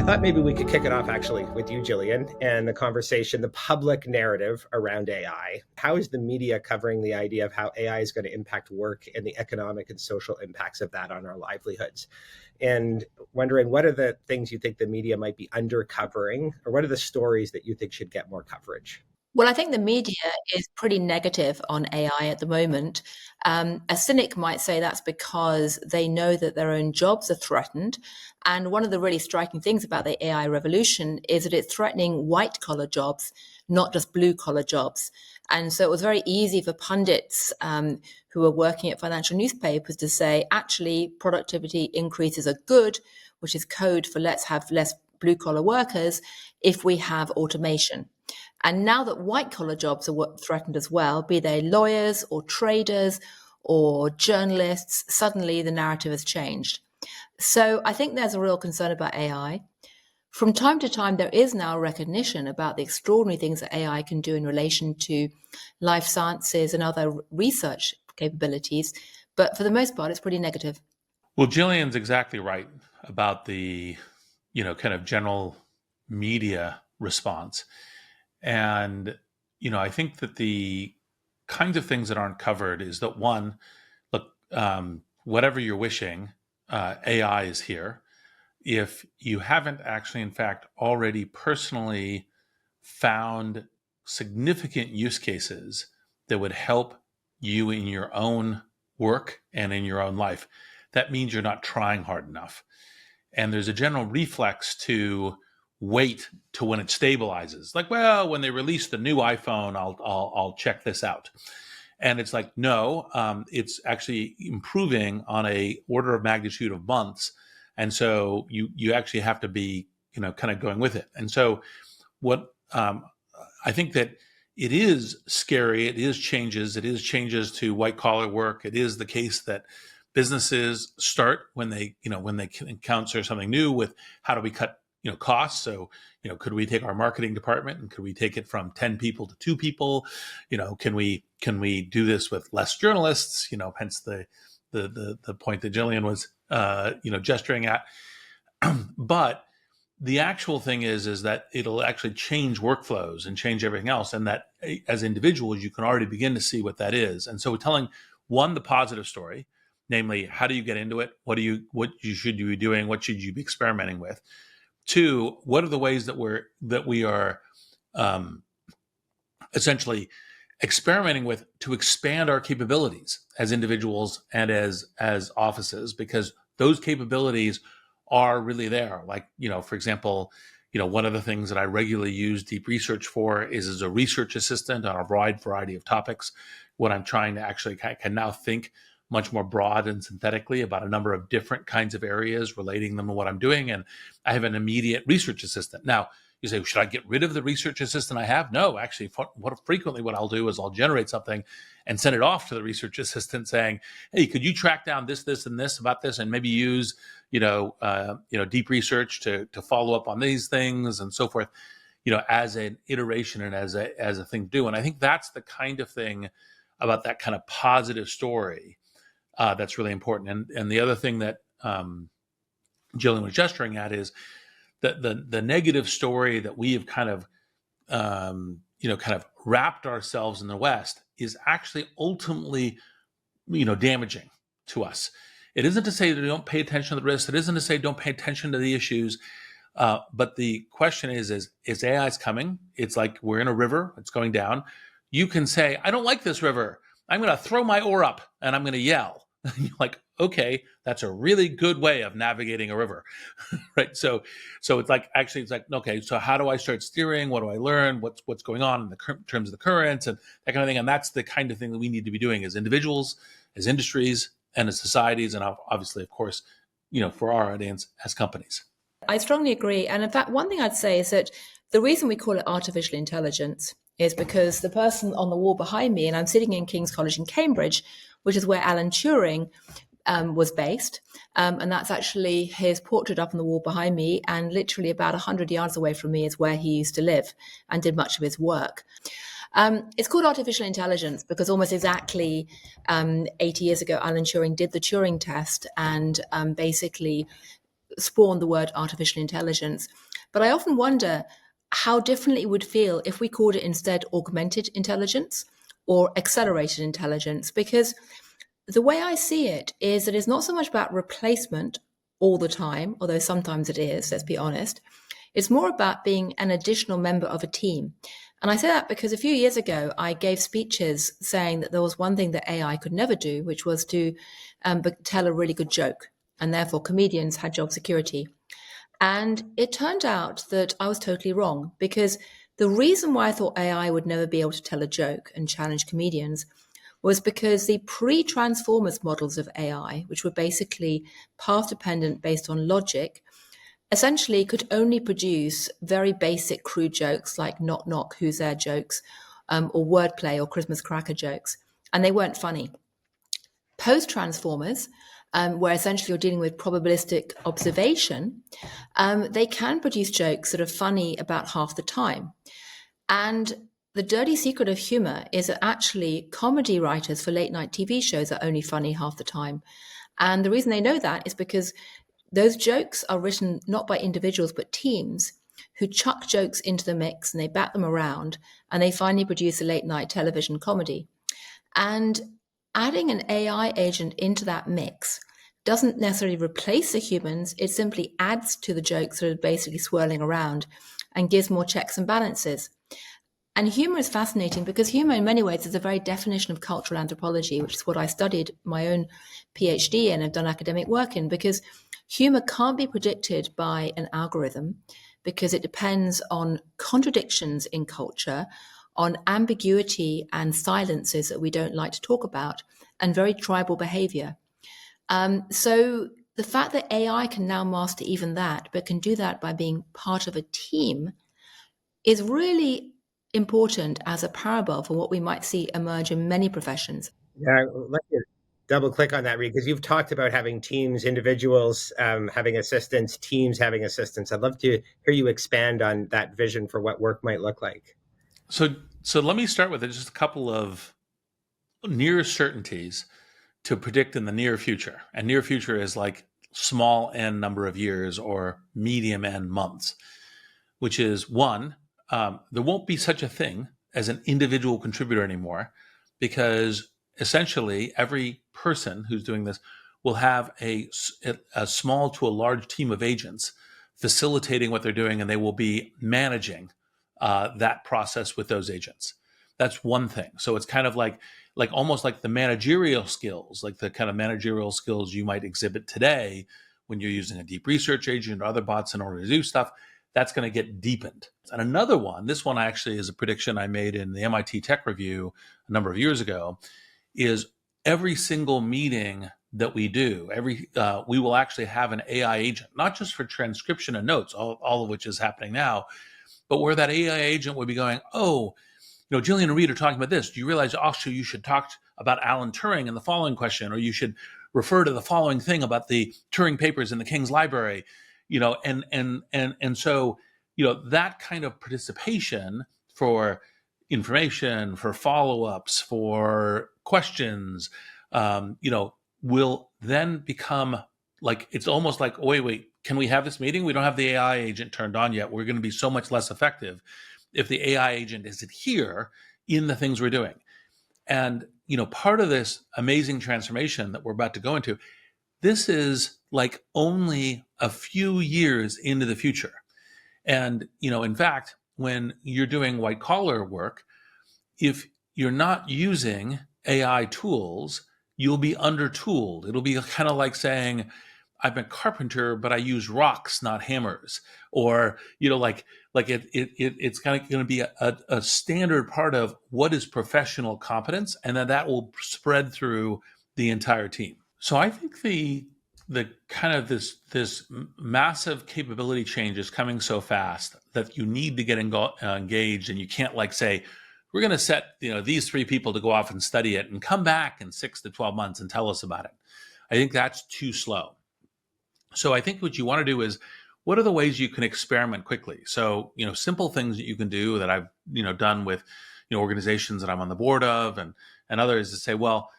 thought maybe we could kick it off actually with you, Gillian, and the conversation, the public narrative around AI. How is the media covering the idea of how AI is going to impact work and the economic and social impacts of that on our livelihoods? And wondering, what are the things you think the media might be undercovering, or what are the stories that you think should get more coverage? Well, I think the media is pretty negative on AI at the moment. A cynic might say that's because they know that their own jobs are threatened. And one of the really striking things about the AI revolution is that it's threatening white collar jobs, not just blue collar jobs. And so it was very easy for pundits who were working at financial newspapers to say, actually, productivity increases are good, which is code for let's have less blue collar workers if we have automation. And now that white collar jobs are threatened as well, be they lawyers or traders or journalists, suddenly the narrative has changed. So I think there's a real concern about AI. From time to time, there is now recognition about the extraordinary things that AI can do in relation to life sciences and other research capabilities. But for the most part, it's pretty negative. Well, Gillian's exactly right about the, kind of general media response. And, I think that the kinds of things that aren't covered is that, one, look, whatever you're wishing, AI is here. If you haven't actually, in fact, already personally found significant use cases that would help you in your own work and in your own life, that means you're not trying hard enough. And there's a general reflex to wait to when it stabilizes. Like, well, when they release the new iPhone, I'll check this out. And it's like, no, it's actually improving on a order of magnitude of months. And so you actually have to be, kind of going with it. And so what I think that it is scary. It is changes to white collar work. It is the case that businesses start when they encounter something new with how do we cut costs. So, could we take our marketing department and could we take it from 10 people to 2 people? Can we do this with less journalists? Hence the point that Gillian was, gesturing at. But the actual thing is that it'll actually change workflows and change everything else. And that as individuals, you can already begin to see what that is. And so we're telling the positive story, namely, how do you get into it? What should you be doing? What should you be experimenting with? 2, what are the ways that we are essentially experimenting with to expand our capabilities as individuals and as offices, because those capabilities are really there. Like, for example, one of the things that I regularly use deep research for is as a research assistant on a wide variety of topics. When I'm trying to actually, I can now think much more broad and synthetically about a number of different kinds of areas, relating them to what I'm doing. And I have an immediate research assistant. Now, you say, should I get rid of the research assistant I have? No, actually, what I'll do is I'll generate something and send it off to the research assistant saying, hey, could you track down this, and this about this, and maybe use, deep research to follow up on these things and so forth, as an iteration and as a thing to do. And I think that's the kind of thing about that kind of positive story that's really important. And the other thing that Gillian was gesturing at is that the negative story that we have kind of wrapped ourselves in the West is actually ultimately, damaging to us. It isn't to say that don't pay attention to the risks. It isn't to say don't pay attention to the issues. But the question is AI's coming. It's like we're in a river. It's going down. You can say, I don't like this river. I'm going to throw my oar up and I'm going to yell. You're like, okay, that's a really good way of navigating a river, right? So it's like, okay, so how do I start steering? What do I learn? What's going on in terms of the currents and that kind of thing? And that's the kind of thing that we need to be doing as individuals, as industries, and as societies, and obviously, of course, for our audience, as companies. I strongly agree. And in fact, one thing I'd say is that the reason we call it artificial intelligence is because the person on the wall behind me, and I'm sitting in King's College in Cambridge, which is where Alan Turing was based. And that's actually his portrait up on the wall behind me. And literally about 100 yards away from me is where he used to live and did much of his work. It's called artificial intelligence because almost exactly 80 years ago, Alan Turing did the Turing test and basically spawned the word artificial intelligence. But I often wonder how differently it would feel if we called it instead augmented intelligence or accelerated intelligence, because the way I see it is that it's not so much about replacement all the time, although sometimes it is, let's be honest. It's more about being an additional member of a team. And I say that because a few years ago, I gave speeches saying that there was one thing that AI could never do, which was to tell a really good joke. And therefore, comedians had job security. And it turned out that I was totally wrong, because the reason why I thought AI would never be able to tell a joke and challenge comedians was because the pre-Transformers models of AI, which were basically path dependent based on logic, essentially could only produce very basic crude jokes like knock knock, who's there jokes, or wordplay or Christmas cracker jokes. And they weren't funny. Post Transformers, where essentially you're dealing with probabilistic observation, they can produce jokes that are funny about half the time. And the dirty secret of humor is that actually comedy writers for late night TV shows are only funny half the time. And the reason they know that is because those jokes are written not by individuals, but teams who chuck jokes into the mix and they bat them around and they finally produce a late night television comedy. And adding an AI agent into that mix doesn't necessarily replace the humans. It simply adds to the jokes that are basically swirling around and gives more checks and balances. And humor is fascinating because humor in many ways is a very definition of cultural anthropology, which is what I studied my own PhD in and have done academic work in, because humor can't be predicted by an algorithm because it depends on contradictions in culture, on ambiguity and silences that we don't like to talk about, and very tribal behavior. So the fact that AI can now master even that, but can do that by being part of a team, is really important as a parable for what we might see emerge in many professions. Yeah, let me double click on that, Reid, because you've talked about having teams, individuals having assistants, teams having assistants. I'd love to hear you expand on that vision for what work might look like. So let me start with just a couple of near certainties to predict in the near future. And near future is like small n number of years or medium n months, which is one, there won't be such a thing as an individual contributor anymore, because essentially every person who's doing this will have a small to a large team of agents facilitating what they're doing, and they will be managing that process with those agents. That's one thing. So it's kind of like almost like the managerial skills, like the kind of managerial skills you might exhibit today when you're using a deep research agent or other bots in order to do stuff. That's going to get deepened. And another one, this one actually is a prediction I made in the MIT Tech Review a number of years ago, is every single meeting that we do, we will actually have an AI agent, not just for transcription and notes, all of which is happening now, but where that AI agent would be going, oh, Gillian and Reid are talking about this. Do you realize also you should talk about Alan Turing in the following question, or you should refer to the following thing about the Turing papers in the King's Library? And so, that kind of participation for information, for follow-ups, for questions, will then become like, it's almost like, wait, can we have this meeting? We don't have the AI agent turned on yet. We're going to be so much less effective if the AI agent isn't here in the things we're doing. And, part of this amazing transformation that we're about to go into, this is like only a few years into the future. And, in fact, when you're doing white collar work, if you're not using AI tools, you'll be undertooled. It'll be kind of like saying, I'm a carpenter, but I use rocks, not hammers. Or, it's kind of going to be a standard part of what is professional competence, and then that will spread through the entire team. So I think the kind of this massive capability change is coming so fast that you need to get engaged, and you can't say, we're going to set these 3 people to go off and study it and come back in 6 to 12 months and tell us about it. I think that's too slow. So I think what you want to do is, what are the ways you can experiment quickly? So, simple things that you can do that I've, done with, organizations that I'm on the board of and others, to say, well,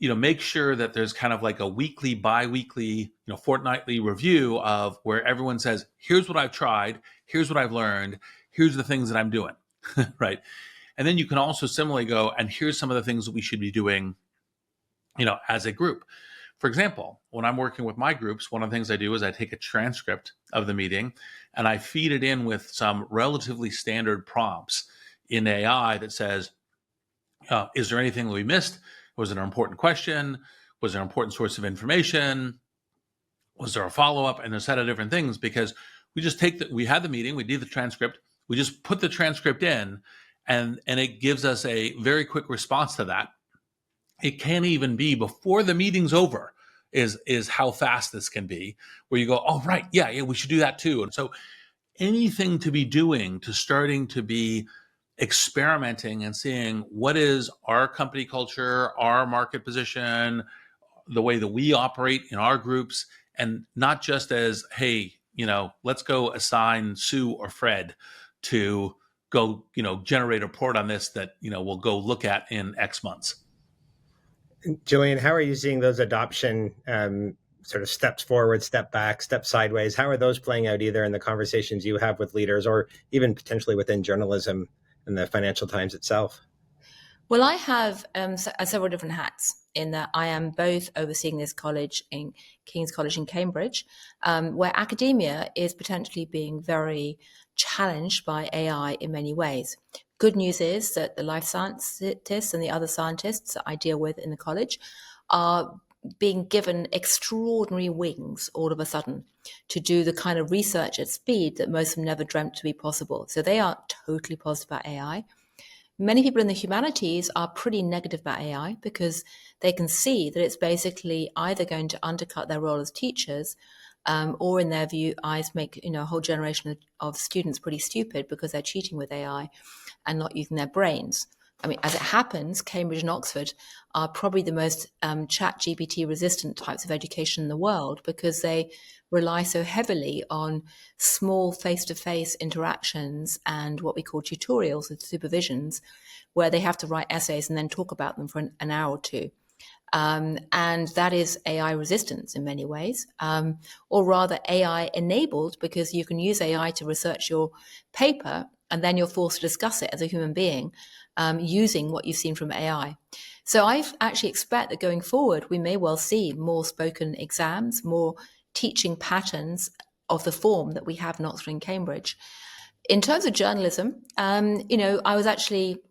make sure that there's kind of like a weekly, bi-weekly, fortnightly review of where everyone says, here's what I've tried, here's what I've learned, here's the things that I'm doing, right? And then you can also similarly go, and here's some of the things that we should be doing, as a group. For example, when I'm working with my groups, one of the things I do is I take a transcript of the meeting and I feed it in with some relatively standard prompts in AI that says, is there anything that we missed? Was it an important question? Was there an important source of information? Was there a follow-up? And there's a set of different things, because we just we had the meeting, we did the transcript, we just put the transcript in, and it gives us a very quick response to that. It can even be before the meeting's over is how fast this can be, where you go, oh, right, yeah, we should do that too. And so anything to be doing to starting to be experimenting and seeing what is our company culture, our market position, the way that we operate in our groups, and not just as, hey, let's go assign Sue or Fred to go, generate a report on this that, we'll go look at in X months. Gillian, how are you seeing those adoption sort of steps forward, step back, step sideways? How are those playing out either in the conversations you have with leaders or even potentially within journalism and the Financial Times itself? Well, I have several different hats in that I am both overseeing this college in King's College in Cambridge, where academia is potentially being very challenged by AI in many ways. Good news is that the life scientists and the other scientists that I deal with in the college are being given extraordinary wings all of a sudden to do the kind of research at speed that most of them never dreamt to be possible. So they are totally positive about AI. Many people in the humanities are pretty negative about AI because they can see that it's basically either going to undercut their role as teachers, or in their view, eyes make a whole generation of students pretty stupid because they're cheating with AI and not using their brains. I mean, as it happens, Cambridge and Oxford are probably the most chat GPT resistant types of education in the world because they rely so heavily on small face-to-face interactions and what we call tutorials with supervisions, where they have to write essays and then talk about them for an hour or two. And that is AI resistance in many ways, or rather AI enabled, because you can use AI to research your paper and then you're forced to discuss it as a human being using what you've seen from AI. So I actually expect that going forward, we may well see more spoken exams, more teaching patterns of the form that we have in Oxford and Cambridge. In terms of journalism, I was actually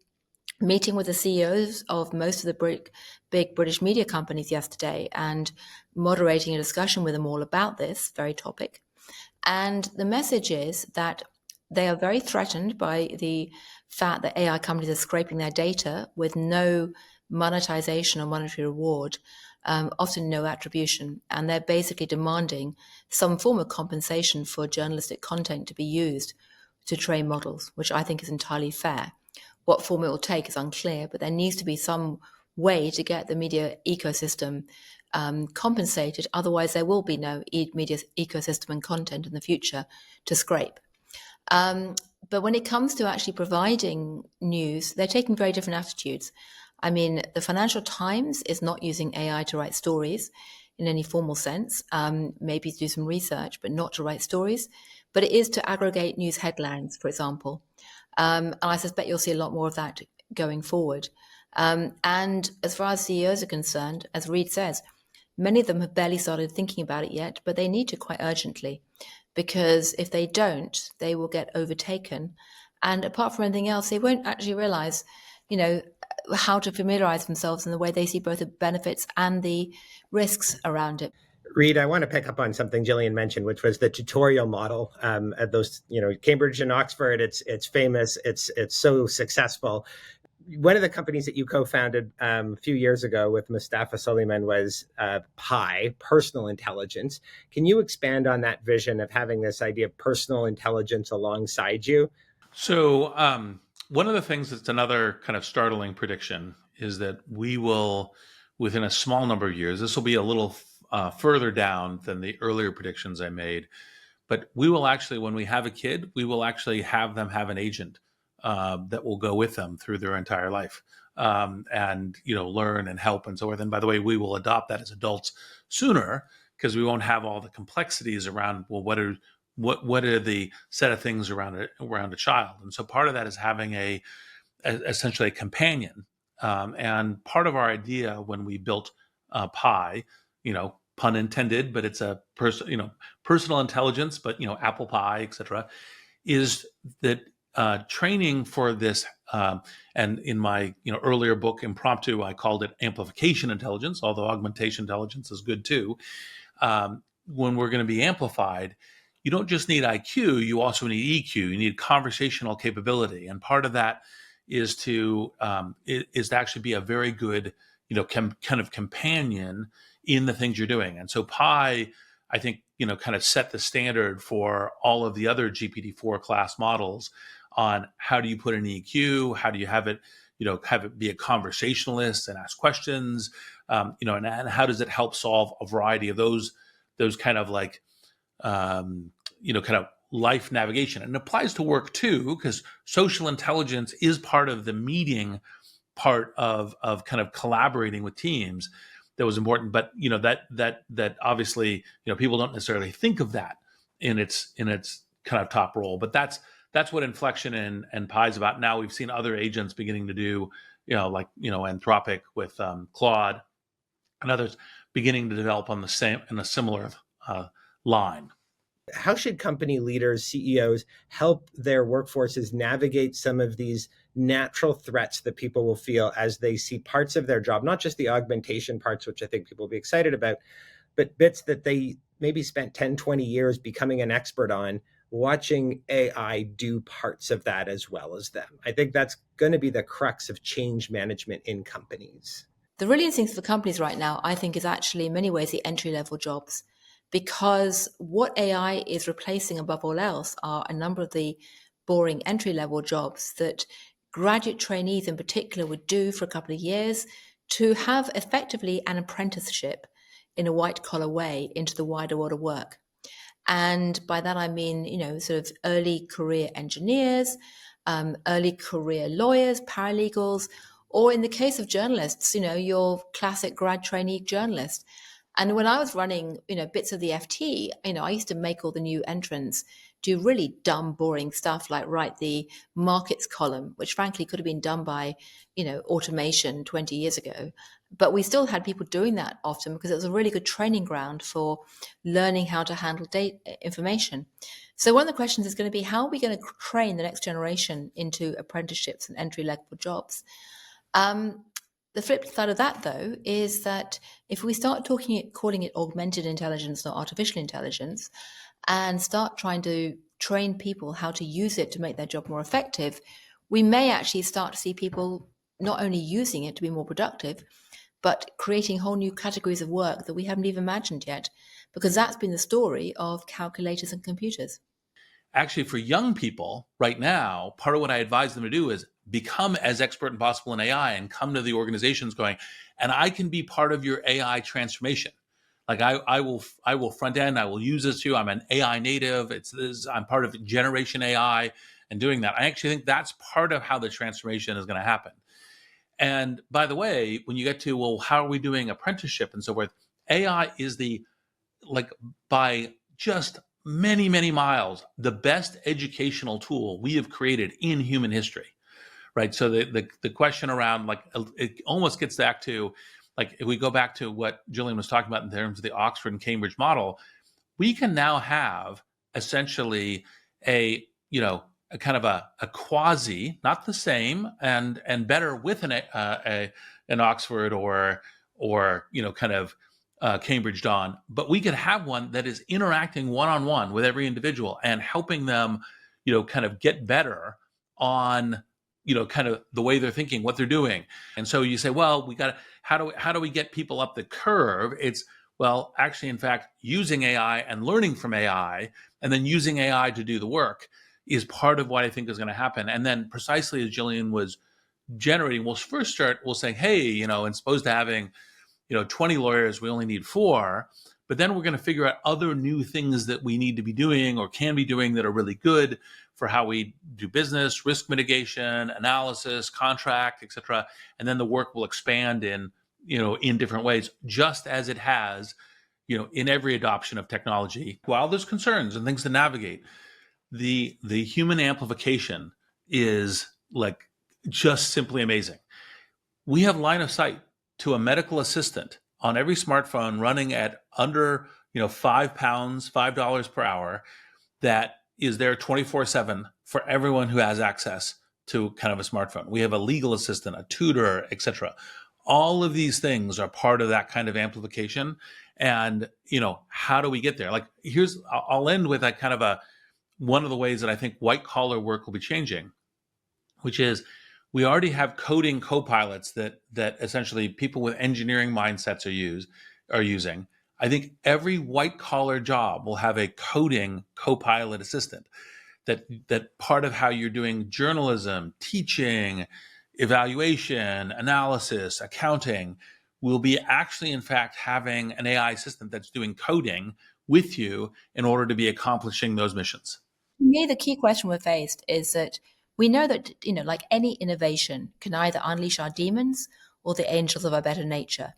meeting with the CEOs of most of the big British media companies yesterday and moderating a discussion with them all about this very topic. And the message is that they are very threatened by the fact that AI companies are scraping their data with no monetization or monetary reward, often no attribution. And they're basically demanding some form of compensation for journalistic content to be used to train models, which I think is entirely fair. What form it will take is unclear, but there needs to be some way to get the media ecosystem compensated. Otherwise, there will be no media ecosystem and content in the future to scrape. But when it comes to actually providing news, they're taking very different attitudes. I mean, the Financial Times is not using AI to write stories in any formal sense, maybe to do some research, but not to write stories. But it is to aggregate news headlines, for example. And I suspect you'll see a lot more of that going forward. And as far as CEOs are concerned, as Reid says, many of them have barely started thinking about it yet, but they need to quite urgently, because if they don't, they will get overtaken. And apart from anything else, they won't actually realize, how to familiarize themselves in the way they see both the benefits and the risks around it. Reid, I want to pick up on something Gillian mentioned, which was the tutorial model. At those, Cambridge and Oxford, it's famous. It's so successful. One of the companies that you co-founded a few years ago with Mustafa Suleiman was Pi, Personal Intelligence. Can you expand on that vision of having this idea of personal intelligence alongside you? So one of the things that's another kind of startling prediction is that we will, within a small number of years, this will be a little further down than the earlier predictions I made, but we will actually, when we have a kid, we will actually have them have an agent that will go with them through their entire life. and learn and help and so forth. And by the way, we will adopt that as adults sooner because we won't have all the complexities around, well, what are the set of things around a child. And so part of that is having essentially a companion. And part of our idea when we built Pi, pun intended, but it's a personal intelligence, but apple pie, etc., is that training for this. And in my earlier book, Impromptu, I called it amplification intelligence, although augmentation intelligence is good too. When we're going to be amplified, you don't just need IQ, you also need EQ. You need conversational capability. And part of that is to actually be a very good, kind of companion in the things you're doing. And so Pi, I think, kind of set the standard for all of the other GPT-4 class models on how do you put an EQ, how do you have it be a conversationalist and ask questions, and how does it help solve a variety of those kind of like, kind of life navigation. And it applies to work too, because social intelligence is part of the meeting part of kind of collaborating with teams. That was important, but that obviously people don't necessarily think of that in its kind of top role. But that's what Inflection and Pi is about. Now we've seen other agents beginning to do, like Anthropic with Claude and others beginning to develop in a similar line. How should company leaders, CEOs, help their workforces navigate some of these natural threats that people will feel as they see parts of their job, not just the augmentation parts, which I think people will be excited about, but bits that they maybe spent 10, 20 years becoming an expert on, watching AI do parts of that as well as them? I think that's going to be the crux of change management in companies. The brilliant thing for companies right now, I think, is actually in many ways the entry-level jobs. Because what AI is replacing above all else are a number of the boring entry-level jobs that graduate trainees in particular would do for a couple of years to have effectively an apprenticeship in a white-collar way into the wider world of work. And by that I mean, sort of early career engineers, early career lawyers, paralegals, or in the case of journalists, your classic grad trainee journalist. And when I was running, bits of the FT, I used to make all the new entrants do really dumb, boring stuff like write the markets column, which frankly could have been done by, automation 20 years ago. But we still had people doing that often because it was a really good training ground for learning how to handle data information. So one of the questions is going to be, how are we going to train the next generation into apprenticeships and entry-level jobs? The flip side of that, though, is that if we start calling it augmented intelligence, not artificial intelligence, and start trying to train people how to use it to make their job more effective, we may actually start to see people not only using it to be more productive, but creating whole new categories of work that we haven't even imagined yet, because that's been the story of calculators and computers. Actually, for young people right now, part of what I advise them to do is become as expert as possible in AI and come to the organizations going, and I can be part of your AI transformation. Like I will front end, I will use this too. I'm an AI native. I'm part of generation AI and doing that. I actually think that's part of how the transformation is going to happen. And by the way, when you get to, well, how are we doing apprenticeship and so forth? AI is by just many, many miles, the best educational tool we have created in human history, right? So the question around, it almost gets back to, if we go back to what Gillian was talking about in terms of the Oxford and Cambridge model, we can now have essentially a kind of a quasi, not the same, and better with an Oxford or kind of Cambridge Dawn, but we could have one that is interacting one-on-one with every individual and helping them, kind of get better on, kind of the way they're thinking, what they're doing. And so you say, well, how do we get people up the curve? It's, well, actually, in fact, using AI and learning from AI and then using AI to do the work is part of what I think is going to happen. And then precisely as Gillian was generating, we'll first start, we'll say, hey, as opposed to having, 20 lawyers, we only need 4. But then we're going to figure out other new things that we need to be doing or can be doing that are really good for how we do business, risk mitigation, analysis, contract, et cetera. And then the work will expand in different ways, just as it has, in every adoption of technology. While there's concerns and things to navigate, the human amplification is like just simply amazing. We have line of sight to a medical assistant on every smartphone running at under, $5 per hour that is there 24/7 for everyone who has access to kind of a smartphone. We have a legal assistant, a tutor, etc. All of these things are part of that kind of amplification. And, how do we get there? Like, I'll end with a kind of one of the ways that I think white collar work will be changing, which is we already have coding co-pilots that essentially people with engineering mindsets are using. I think every white collar job will have a coding co-pilot assistant that part of how you're doing journalism, teaching, evaluation, analysis, accounting will be actually, in fact, having an AI assistant that's doing coding with you in order to be accomplishing those missions. For me, the key question we're faced is that we know that, like any innovation can either unleash our demons or the angels of our better nature.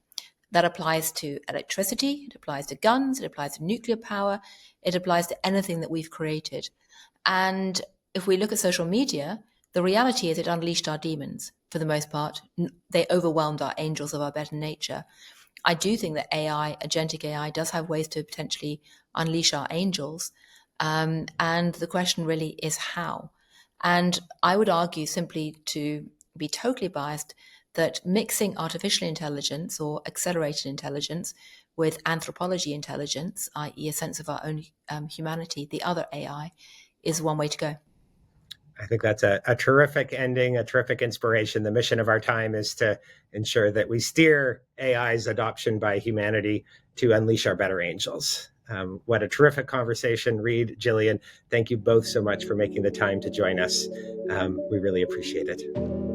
That applies to electricity, it applies to guns, it applies to nuclear power, it applies to anything that we've created. And if we look at social media, the reality is it unleashed our demons for the most part. They overwhelmed our angels of our better nature. I do think that agentic AI does have ways to potentially unleash our angels. And the question really is how. And I would argue, simply to be totally biased, that mixing artificial intelligence or accelerated intelligence with anthropology intelligence, i.e. a sense of our own humanity, the other AI, is one way to go. I think that's a terrific ending, a terrific inspiration. The mission of our time is to ensure that we steer AI's adoption by humanity to unleash our better angels. What a terrific conversation. Reid, Gillian, thank you both so much for making the time to join us. We really appreciate it.